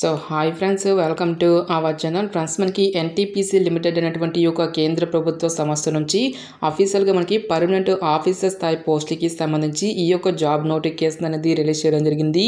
So hi friends, welcome to our channel. Friends, మనకి NTPC limited అనేటువంటి ఒక కేంద్ర ప్రభుత్వ సంస్థ నుంచి అఫీషియల్గా మనకి పర్మనెంట్ ఆఫీసర్ స్థాయి పోస్టులకి సంబంధించి ఈ యొక్క జాబ్ నోటిఫికేషన్ అనేది రిలీజ్ చేయడం జరిగింది.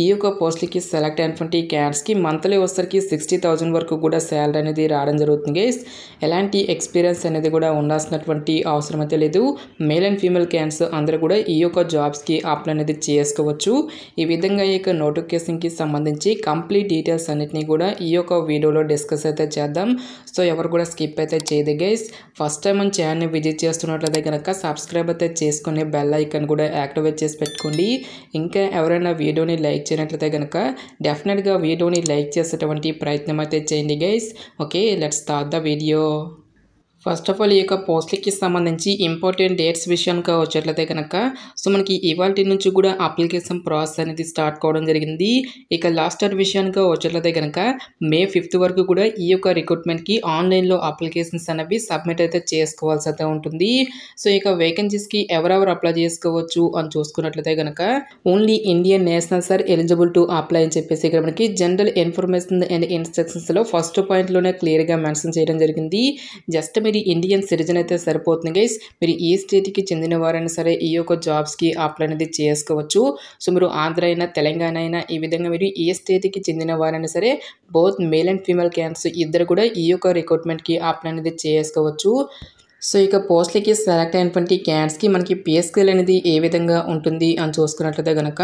ఈ యొక్క పోస్టులకి సెలెక్ట్ అయినటువంటి క్యాండిడేట్స్కి మంత్లీ వచ్చేసరికి 60,000 వరకు కూడా శాలరీ అనేది రావడం జరుగుతుంది గైస్. ఎలాంటి ఎక్స్పీరియన్స్ అనేది కూడా ఉండాల్సినటువంటి అవసరం అయితే లేదు. మేల్ అండ్ ఫీమేల్ క్యాండిడేట్స్ అందరూ కూడా ఈ యొక్క జాబ్స్కి అప్లై అనేది చేసుకోవచ్చు. ఈ విధంగా ఈ యొక్క నోటిఫికేషన్కి సంబంధించి కంప్లీట్ డీటెయిల్స్ అన్నిటిని కూడా ఈ యొక్క వీడియోలో డిస్కస్ అయితే చేద్దాం. సో ఎవరు కూడా స్కిప్ అయితే చేయదు గైస్. ఫస్ట్ టైం మన ఛానల్ని విజిట్ చేస్తున్నట్లయితే కనుక సబ్స్క్రైబ్ అయితే చేసుకుని బెల్ ఐకాన్ కూడా యాక్టివేట్ చేసి పెట్టుకోండి. ఇంకా ఎవరైనా వీడియోని లైక్ చేయనట్లయితే కనుక డెఫినెట్గా వీడియోని లైక్ చేసేటువంటి ప్రయత్నం అయితే చేయండి guys. Okay, let's start the video. First of all ఈ యొక్క పోస్టులకి సంబంధించి ఇంపార్టెంట్ డేట్స్ విషయానికి వచ్చేట్లయితే కనుక సో మనకి ఇవాల్టి నుంచి కూడా అప్లికేషన్ ప్రాసెస్ అనేది స్టార్ట్ కావడం జరిగింది. ఇక లాస్ట్ డేట్ విషయానికి వచ్చేట్లయితే కనుక May 5th వరకు కూడా ఈ యొక్క రిక్రూట్మెంట్కి ఆన్లైన్లో అప్లికేషన్స్ అనేవి సబ్మిట్ అయితే చేసుకోవాల్సి అయితే ఉంటుంది. సో ఇక వేకెన్సీస్కి ఎవరెవరు అప్లై చేసుకోవచ్చు అని చూసుకున్నట్లయితే కనుక only Indian nationals are eligible to apply అని చెప్పేసి ఇక్కడ మనకి జనరల్ ఇన్ఫర్మేషన్ అండ్ ఇన్స్ట్రక్షన్స్లో ఫస్ట్ పాయింట్లోనే క్లియర్గా మెన్షన్ చేయడం జరిగింది. జస్ట్ మీరు ఇండియన్ సిటిజన్ అయితే సరిపోతుంది గైస్. మీరు ఏ స్టేట్కి చెందిన వారైనా సరే ఈ యొక్క జాబ్స్కి అప్లై అనేది చేసుకోవచ్చు. సో మీరు ఆంధ్ర అయినా తెలంగాణ అయినా ఈ విధంగా మీరు ఏ స్టేట్కి చెందిన వారైనా సరే both male and female candidates ఇద్దరు కూడా ఈ యొక్క రిక్రూట్మెంట్కి అప్లై అనేది చేసుకోవచ్చు. సో ఇక పోస్టులకి సెలెక్ట్ అయినటువంటి క్యాండిడేట్స్కి మనకి పే స్కేల్ అనేది ఏ విధంగా ఉంటుంది అని చూసుకున్నట్లయితే కనుక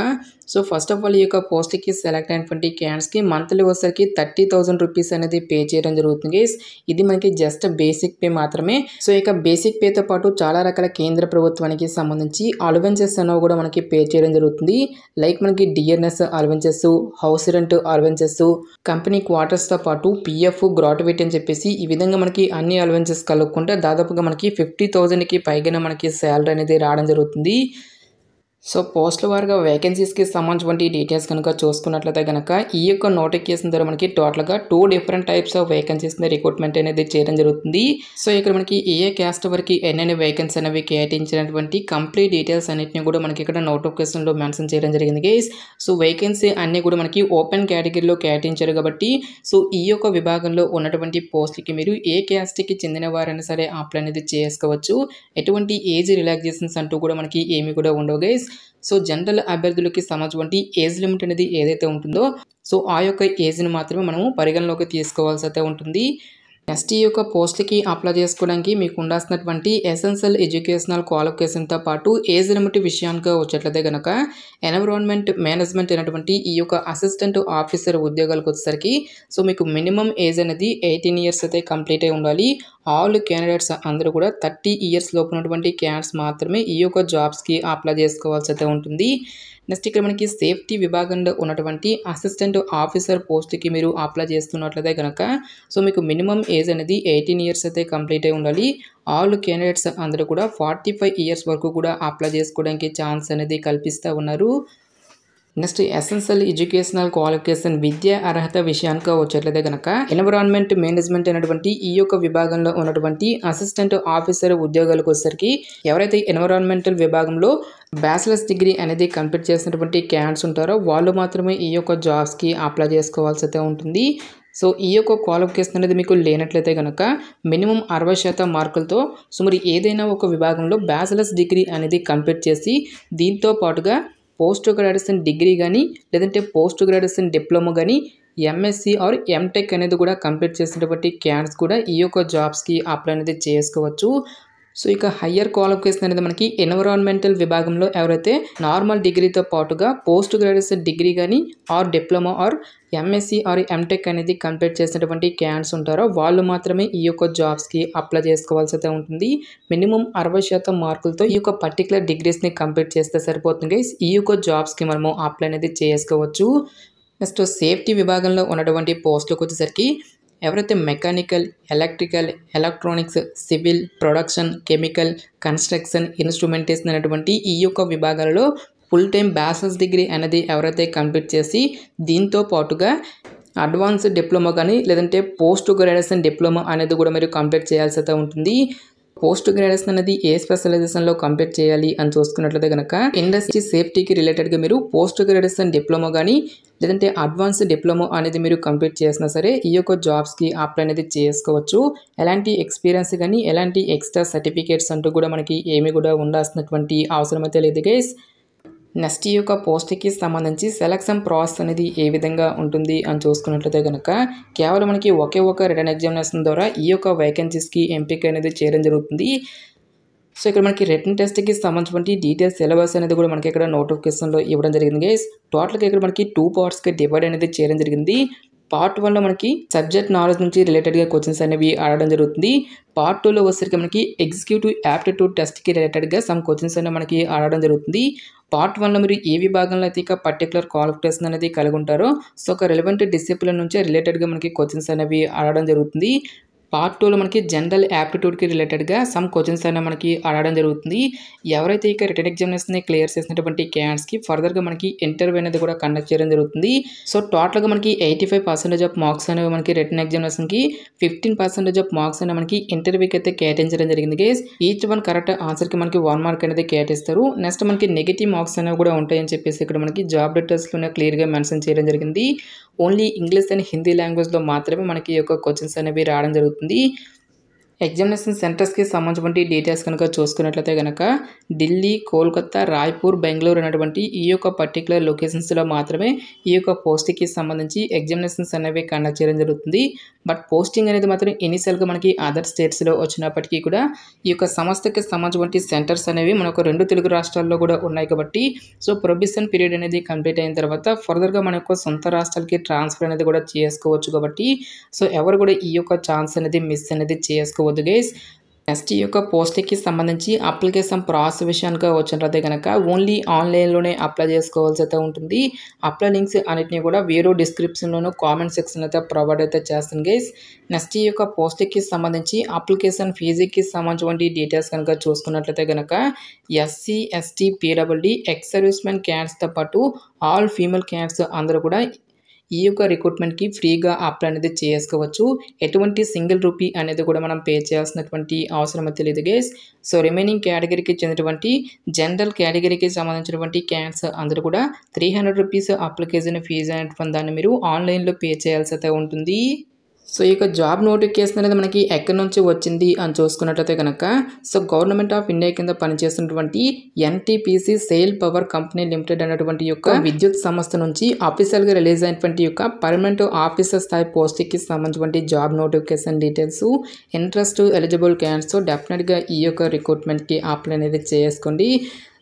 సో ఫస్ట్ ఆఫ్ ఆల్ ఈ యొక్క పోస్టులకి సెలెక్ట్ అయినటువంటి క్యాండిడేట్స్కి మంత్లీ వచ్చేసరికి 30,000 రూపీస్ అనేది పే చేయడం జరుగుతుంది గైస్. ఇది మనకి జస్ట్ బేసిక్ పే మాత్రమే. సో ఇక బేసిక్ పేతో పాటు చాలా రకాల కేంద్ర ప్రభుత్వానికి సంబంధించి అలవెన్సెస్ అనేవి కూడా మనకి పే చేయడం జరుగుతుంది. లైక్ మనకి DNS allowances, house rent allowances, company క్వార్టర్స్తో పాటు పిఎఫ్, గ్రాట్యుయేట్ అని చెప్పేసి ఈ విధంగా మనకి అన్ని అలవెన్సెస్ కలుపుకుంటే దాదాపుగా మనకి 50,000కి పైగానే మనకి శాలరీ అనేది రావడం జరుగుతుంది. సో పోస్టుల వారుగా వేకెన్సీస్కి సంబంధించిన డీటెయిల్స్ కనుక చూసుకున్నట్లయితే కనుక ఈ యొక్క నోటిఫికేషన్ ద్వారా మనకి టోటల్గా 2 డిఫరెంట్ టైప్స్ ఆఫ్ వేకెన్సీస్ని రిక్రూట్మెంట్ అనేది చేయడం జరుగుతుంది. సో ఇక్కడ మనకి ఏ క్యాస్ట్ వరకు ఎన్నెన్ని వేకెన్సీ అనేవి కేటాయించినటువంటి కంప్లీట్ డీటెయిల్స్ అన్నింటినీ కూడా మనకి ఇక్కడ నోటిఫికేషన్లో మెన్షన్ చేయడం జరిగింది గైస్. సో వేకెన్సీ అన్నీ కూడా మనకి ఓపెన్ కేటగిరీలో కేటాయించారు కాబట్టి సో ఈ యొక్క విభాగంలో ఉన్నటువంటి పోస్టులకి మీరు ఏ క్యాస్ట్కి చెందిన వారైనా సరే అప్లై అనేది చేసుకోవచ్చు. ఎటువంటి ఏజ్ రిలాక్సేషన్స్ అంటూ కూడా మనకి ఏమి కూడా ఉండవు గైస్. సో జనరల్ అభ్యర్థులకి సంబంధించి ఏజ్ లిమిట్ అనేది ఏదైతే ఉంటుందో సో ఆ యొక్క ఏజ్ని మాత్రమే మనము పరిగణలోకి తీసుకోవాల్సి అయితే ఉంటుంది. నెక్స్ట్ ఈ యొక్క పోస్ట్కి అప్లై చేసుకోవడానికి మీకు ఉండాల్సినటువంటి ఎసెన్షియల్ ఎడ్యుకేషనల్ క్వాలిఫికేషన్తో పాటు ఏజ్ లిమిట్ విషయానికి వచ్చేట్లయితే కనుక ఎన్విరాన్మెంట్ మేనేజ్మెంట్ అనేటువంటి ఈ యొక్క అసిస్టెంట్ ఆఫీసర్ ఉద్యోగాలకు వచ్చేసరికి సో మీకు మినిమం ఏజ్ అనేది 18 ఇయర్స్ అయితే కంప్లీట్ అయి ఉండాలి. ఆల్ క్యాండిడేట్స్ అందరూ కూడా 30 ఇయర్స్ లోపు ఉన్నటువంటి క్యాండిడేట్స్ మాత్రమే ఈ యొక్క జాబ్స్కి అప్లై చేసుకోవాల్సి అయితే ఉంటుంది. నెక్స్ట్ ఇక్కడ మనకి సేఫ్టీ విభాగంలో ఉన్నటువంటి అసిస్టెంట్ ఆఫీసర్ పోస్ట్కి మీరు అప్లై చేస్తున్నట్లయితే కనుక సో మీకు మినిమం ఏజ్ అనేది 18 ఇయర్స్ అయితే కంప్లీట్ అయి ఉండాలి. ఆల్ క్యాండిడేట్స్ అందరూ కూడా 45 ఇయర్స్ వరకు కూడా అప్లై చేసుకోవడానికి ఛాన్స్ అనేది కల్పిస్తూ ఉన్నారు. నెక్స్ట్ ఎసెన్షియల్ ఎడ్యుకేషనల్ క్వాలిఫికేషన్ విద్యా అర్హత విషయానికి వచ్చేట్లయితే కనుక ఎన్విరాన్మెంట్ మేనేజ్మెంట్ అనేటువంటి ఈ యొక్క విభాగంలో ఉన్నటువంటి అసిస్టెంట్ ఆఫీసర్ ఉద్యోగాలకు వచ్చేసరికి ఎవరైతే ఎన్విరాన్మెంటల్ విభాగంలో బ్యాచిలర్స్ డిగ్రీ అనేది కంప్లీట్ చేసినటువంటి క్యాండిడేట్స్ ఉంటారో వాళ్ళు మాత్రమే ఈ యొక్క జాబ్స్కి అప్లై చేసుకోవాల్సి అయితే ఉంటుంది. సో ఈ యొక్క క్వాలిఫికేషన్ అనేది మీకు లేనట్లయితే కనుక మినిమం 60% మార్కులతో సో మరి ఏదైనా ఒక విభాగంలో బ్యాచిలర్స్ డిగ్రీ అనేది కంప్లీట్ చేసి దీంతో పాటుగా పోస్ట్ గ్రాడ్యుయేషన్ డిగ్రీ కానీ లేదంటే పోస్ట్ గ్రాడ్యుయేషన్ డిప్లొమా కానీ ఎంఎస్సి ఆర్ ఎంటెక్ అనేది కూడా కంప్లీట్ చేసినటువంటి క్యాండిడేట్స్ కూడా ఈ యొక్క జాబ్స్కి అప్లై అనేది చేసుకోవచ్చు. సో ఇక హయ్యర్ క్వాలిఫికేషన్ అనేది మనకి ఎన్విరాన్మెంటల్ విభాగంలో ఎవరైతే నార్మల్ డిగ్రీతో పాటుగా పోస్ట్ గ్రాడ్యుయేషన్ డిగ్రీ కానీ or diploma or MSc or MTech అనేది కంప్లీట్ చేసినటువంటి క్యాండిడేట్స్ ఉంటారో వాళ్ళు మాత్రమే ఈ యొక్క జాబ్స్కి అప్లై చేసుకోవాల్సి అయితే ఉంటుంది. మినిమం 60% మార్కులతో ఈ యొక్క పర్టికులర్ డిగ్రీస్ని కంప్లీట్ చేస్తే సరిపోతుంది. ఈ యొక్క జాబ్స్కి మనము అప్లై అనేది చేసుకోవచ్చు. నెక్స్ట్ సేఫ్టీ విభాగంలో ఉన్నటువంటి పోస్టులకు వచ్చేసరికి ఎవరైతే mechanical, electrical, electronics, civil, production, chemical, construction, instrumentation అనేటువంటి ఈ యొక్క విభాగాలలో ఫుల్ టైం బ్యాచిలర్స్ డిగ్రీ అనేది ఎవరైతే కంప్లీట్ చేసి దీంతో పాటుగా అడ్వాన్స్ డిప్లొమా కానీ లేదంటే పోస్ట్ గ్రాడ్యుయేషన్ డిప్లొమా అనేది కూడా మీరు కంప్లీట్ చేయాల్సి అయితే ఉంటుంది. పోస్ట్ గ్రాడ్యుయేషన్ అనేది ఏ స్పెషలైజేషన్లో కంప్లీట్ చేయాలి అని చూసుకున్నట్లయితే కనుక ఇండస్ట్రీ సేఫ్టీకి రిలేటెడ్గా మీరు పోస్ట్ గ్రాడ్యుయేషన్ డిప్లొమా కానీ లేదంటే అడ్వాన్స్ డిప్లొమా అనేది మీరు కంప్లీట్ చేసినా సరే ఈ యొక్క జాబ్స్కి అప్లై అనేది చేసుకోవచ్చు. ఎలాంటి ఎక్స్పీరియన్స్ కానీ ఎలాంటి ఎక్స్ట్రా సర్టిఫికేట్స్ అంటూ కూడా మనకి ఏమి కూడా ఉండాల్సినటువంటి అవసరం అయితే లేదు గైస్. నెక్స్ట్ ఈ యొక్క పోస్ట్కి సంబంధించి సెలక్షన్ ప్రాసెస్ అనేది ఏ విధంగా ఉంటుంది అని చూసుకున్నట్లయితే కనుక కేవలం మనకి ఒకే ఒక రిటర్న్ ఎగ్జామినేషన్ ద్వారా ఈ యొక్క వేకెన్సీస్కి ఎంపిక అనేది చేయడం జరుగుతుంది. సో ఇక్కడ మనకి రిటర్న్ టెస్ట్కి సంబంధించిన డీటెయిల్స్ సిలబస్ అనేది కూడా మనకి ఇక్కడ నోటిఫికేషన్లో ఇవ్వడం జరిగింది గైస్. టోటల్గా ఇక్కడ మనకి 2 పార్ట్స్కి డివైడ్ అనేది చేయడం జరిగింది. పార్ట్ 1లో మనకి సబ్జెక్ట్ నాలెడ్జ్ నుంచి రిలేటెడ్గా క్వశ్చన్స్ అనేవి అడగడం జరుగుతుంది. పార్ట్ 2లో వచ్చేసరికి మనకి ఎగ్జిక్యూటివ్ యాప్టిట్యూడ్ టెస్ట్కి రిలేటెడ్గా సమ్ క్వశ్చన్స్ అనేవి మనకి అడగడం జరుగుతుంది. పార్ట్ 1లో మీరు ఏ విభాగంలో అయితే ఇక పర్టికులర్ క్వాలిఫికేషన్ అనేది కలిగి ఉంటారో సో ఒక రిలవెంట్ డిసిప్లిన్ నుంచే రిలేటెడ్గా మనకి క్వశ్చన్స్ అనేవి అడగడం జరుగుతుంది. పార్ట్ 2లో మనకి జనరల్ యాప్టిట్యూడ్కి రిలేటెడ్గా సమ్ క్వశ్చన్స్ అయినా మనకి అడగడం జరుగుతుంది. ఎవరైతే ఇక రిటర్న్ ఎగ్జామినేషన్ని క్లియర్ చేసినటువంటి క్యాండిడేట్స్కి ఫర్దర్గా మనకి ఇంటర్వ్యూ అనేది కూడా కండక్ట్ చేయడం జరుగుతుంది. సో టోటల్గా మనకి 85% ఆఫ్ మార్క్స్ అనేవి మనకి రిటర్న్ ఎగ్జామినేషన్కి 15% ఆఫ్ మార్క్స్ అనేవి మనకి ఇంటర్వ్యూకి అయితే కేటాయించడం జరిగింది గైస్. ఈచ్ వన్ కరెక్ట్ ఆన్సర్కి మనకి 1 మార్క్ అనేది కేటాయిస్తారు. నెక్స్ట్ మనకి నెగిటివ్ మార్క్స్ అనేవి కూడా ఉంటాయని చెప్పేసి ఇక్కడ మనకి జాబ్ డీటెయిల్స్లోనే క్లియర్గా మెన్షన్ చేయడం జరిగింది. ఓన్లీ ఇంగ్లీష్ అండ్ హిందీ లాంగ్వేజ్లో మాత్రమే మనకి ఈ యొక్క క్వశ్చన్స్ అనేవి రావడం జరుగుతుంది. ఎగ్జామినేషన్ సెంటర్స్కి సంబంధించిన డీటెయిల్స్ కనుక చూసుకున్నట్లయితే కనుక ఢిల్లీ, కోల్కతా, రాయ్పూర్, బెంగళూరు అనేటువంటి ఈ యొక్క పర్టికులర్ లొకేషన్స్లో మాత్రమే ఈ యొక్క పోస్ట్కి సంబంధించి ఎగ్జామినేషన్స్ అనేవి కండక్ట్ చేయడం జరుగుతుంది. బట్ పోస్టింగ్ అనేది మాత్రం ఇనిషియల్గా మనకి అదర్ స్టేట్స్లో వచ్చినప్పటికీ కూడా ఈ యొక్క సంస్థకి సంబంధించిన సెంటర్స్ అనేవి మనకు 2 తెలుగు రాష్ట్రాల్లో కూడా ఉన్నాయి కాబట్టి సో ప్రొబిషన్ పీరియడ్ అనేది కంప్లీట్ అయిన తర్వాత ఫర్దర్గా మన యొక్క సొంత రాష్ట్రాలకి ట్రాన్స్ఫర్ అనేది కూడా చేసుకోవచ్చు కాబట్టి సో ఎవరు కూడా ఈ యొక్క ఛాన్స్ అనేది మిస్ అనేది చేసుకోవద్దు గైస్. నెక్స్ట్ ఈ యొక్క పోస్ట్కి సంబంధించి అప్లికేషన్ ప్రాసెస్ విషయానికి వచ్చినట్లయితే కనుక ఓన్లీ ఆన్లైన్లోనే అప్లై చేసుకోవాల్సి అయితే ఉంటుంది. అప్లై లింక్స్ అన్నిటిని కూడా వీడియో డిస్క్రిప్షన్లోనూ కామెంట్ సెక్షన్ అయితే ప్రొవైడ్ అయితే చేస్తాను గైస్. నెక్స్ట్ ఈ యొక్క పోస్ట్కి సంబంధించి అప్లికేషన్ ఫీజుకి సంబంధించిన డీటెయిల్స్ కనుక చూసుకున్నట్లయితే కనుక SC, ST, PWD ex service men క్యాండిడేట్స్తో పాటు ఆల్ ఫీమేల్ క్యాండిడేట్స్ అందరూ కూడా ఈ యొక్క రిక్రూట్మెంట్కి ఫ్రీగా అప్లై అనేది చేసుకోవచ్చు. ఎటువంటి సింగిల్ రూపీ అనేది కూడా మనం పే చేయాల్సినటువంటి అవసరం అయితే లేదు గైస్. సో రిమైనింగ్ కేటగిరీకి చెందినటువంటి జనరల్ కేటగిరీకి సంబంధించినటువంటి క్యాండిడేట్స్ అందరూ కూడా 300 రూపీస్ అప్లికేషన్ ఫీజు అనేటువంటి దాన్ని మీరు ఆన్లైన్లో పే చేయాల్సి అయితే ఉంటుంది. సో ఈ యొక్క జాబ్ నోటిఫికేషన్ అనేది మనకి ఎక్కడి నుంచి వచ్చింది అని చూసుకున్నట్లయితే కనుక సో గవర్నమెంట్ ఆఫ్ ఇండియా కింద పనిచేస్తున్నటువంటి NTPC sale power company limited అనేటువంటి యొక్క విద్యుత్ సంస్థ నుంచి అఫీషియల్గా రిలీజ్ అయినటువంటి యొక్క పర్మనెంట్ ఆఫీసర్ స్థాయి పోస్ట్కి సంబంధించిన job notification details interest eligible candidates డెఫినెట్గా ఈ యొక్క రిక్రూట్మెంట్కి అప్లై అనేది చేసుకోండి.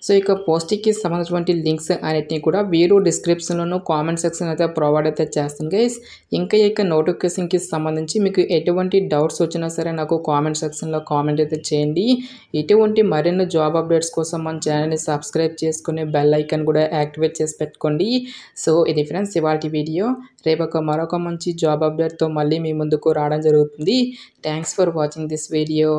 సో ఇక పోస్ట్కి సంబంధించిన లింక్స్ అన్నిటిని కూడా వీడియో డిస్క్రిప్షన్లోనూ కామెంట్ సెక్షన్ అయితే ప్రొవైడ్ అయితే చేస్తాను గైస్. ఇంకా ఈ యొక్క నోటిఫికేషన్కి సంబంధించి మీకు ఎటువంటి డౌట్స్ వచ్చినా సరే నాకు కామెంట్ సెక్షన్లో కామెంట్ అయితే చేయండి. ఇటువంటి మరిన్ని జాబ్ అప్డేట్స్ కోసం మన ఛానల్ని సబ్స్క్రైబ్ చేసుకుని బెల్ ఐకాన్ కూడా యాక్టివేట్ చేసి పెట్టుకోండి. సో ఇది ఫ్రెండ్స్ ఇవాల్టి వీడియో. రేపు మరొక మంచి జాబ్ అప్డేట్తో మళ్ళీ మీ ముందుకు రావడం జరుగుతుంది. Thanks for watching this video.